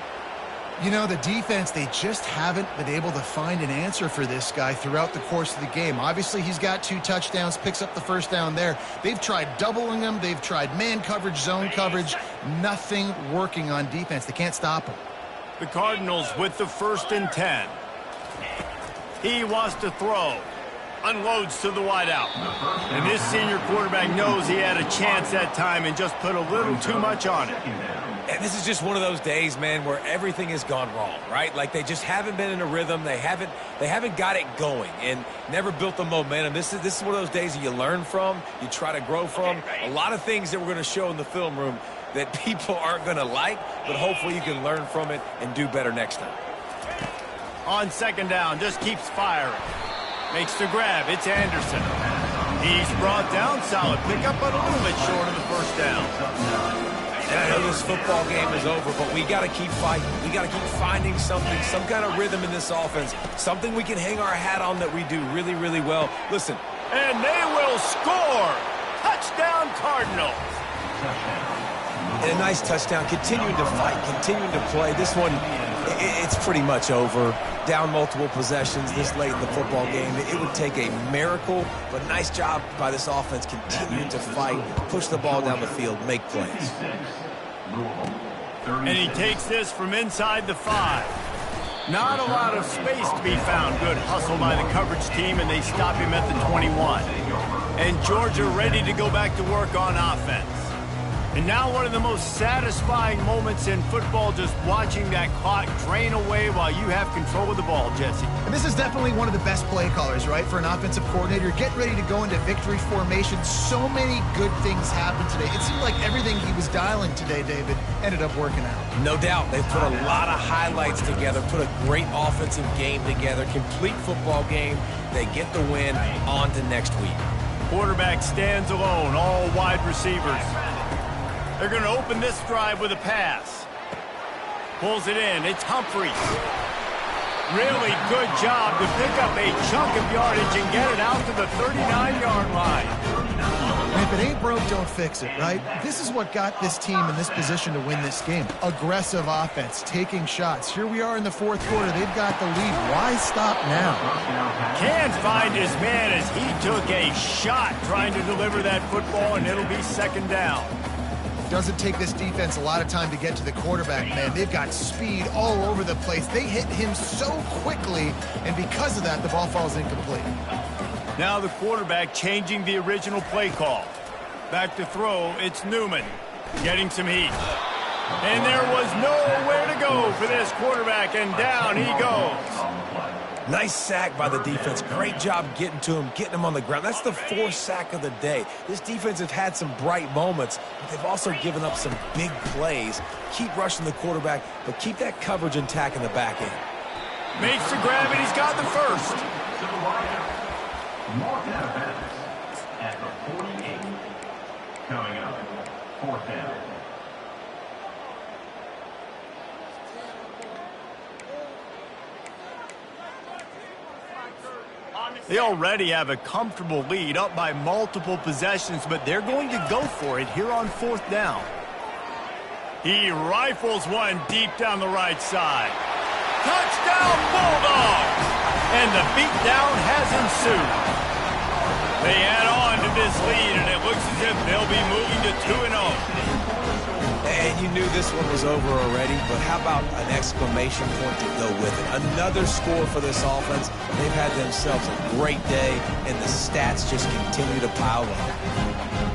You know, the defense, they just haven't been able to find an answer for this guy throughout the course of the game. Obviously, he's got 2 touchdowns, picks up the first down there. They've tried doubling him. They've tried man coverage, zone coverage. Nothing working on defense. They can't stop him. The Cardinals with the 1st and 10. He wants to throw. Unloads to the wideout. And this senior quarterback knows he had a chance that time and just put a little too much on it. And this is just one of those days, man, where everything has gone wrong, right? Like they just haven't been in a rhythm. They haven't got it going and never built the momentum. This is one of those days that you learn from, you try to grow from. A lot of things that we're going to show in the film room that people aren't going to like, but hopefully you can learn from it and do better next time. On second down, just keeps firing. Makes the grab. It's Anderson. He's brought down. Solid pickup, but a little bit short of the first down. And I know this football game is over, but we got to keep fighting. We got to keep finding something, some kind of rhythm in this offense, something we can hang our hat on that we do really, really well. Listen. And they will score. Touchdown, Cardinals. And a nice touchdown. Continuing to fight, continuing to play. This one, it's pretty much over. Down multiple possessions this late in the football game. It would take a miracle, but nice job by this offense continuing to fight, push the ball down the field, make plays. And he takes this from inside the 5. Not a lot of space to be found. Good hustle by the coverage team, and they stop him at the 21. And Georgia ready to go back to work on offense. And now one of the most satisfying moments in football, just watching that clock drain away while you have control of the ball, Jesse. And this is definitely one of the best play callers, right, for an offensive coordinator. Get ready to go into victory formation. So many good things happened today. It seemed like everything he was dialing today, David, ended up working out. No doubt. They've put a lot of highlights together, put a great offensive game together, complete football game. They get the win. On to next week. Quarterback stands alone, all wide receivers. They're going to open this drive with a pass. Pulls it in. It's Humphries. Really good job to pick up a chunk of yardage and get it out to the 39-yard line. And if it ain't broke, don't fix it, right? This is what got this team in this position to win this game. Aggressive offense, taking shots. Here we are in the 4th quarter. They've got the lead. Why stop now? Can't find his man as he took a shot trying to deliver that football, and it'll be second down. Doesn't take this defense a lot of time to get to the quarterback, man. They've got speed all over the place. They hit him so quickly, and because of that, the ball falls incomplete. Now the quarterback changing the original play call. Back to throw, it's Newman. Getting some heat. And there was nowhere to go for this quarterback, and down he goes. Nice sack by the defense. Great job getting to him, getting him on the ground. That's the 4th sack of the day. This defense has had some bright moments, but they've also given up some big plays. Keep rushing the quarterback, but keep that coverage intact in the back end. Makes the grab, and he's got the first. At the 48. Coming up, 4th down. They already have a comfortable lead, up by multiple possessions, but they're going to go for it here on 4th down. He rifles one deep down the right side. Touchdown, Bulldogs! And the beatdown has ensued. They add on to this lead, and it looks as if they'll be moving to 2-0. And you knew this one was over already, but how about an exclamation point to go with it? Another score for this offense. They've had themselves a great day, and the stats just continue to pile up.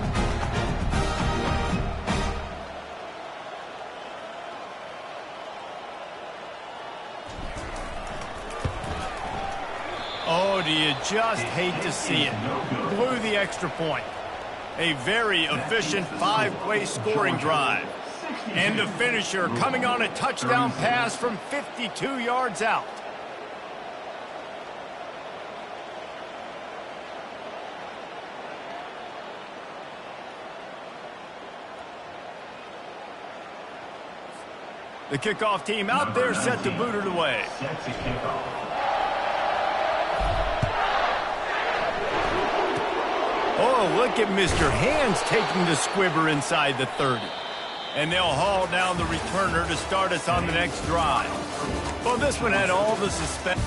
Oh, do you just hate to see it? Blew the extra point. A very efficient five-play scoring drive. And the finisher coming on a touchdown pass from 52 yards out. The kickoff team out there set to boot it away. Oh, look at Mr. Hands taking the squibber inside the 30. And they'll haul down the returner to start us on the next drive. Well, this one had all the suspense.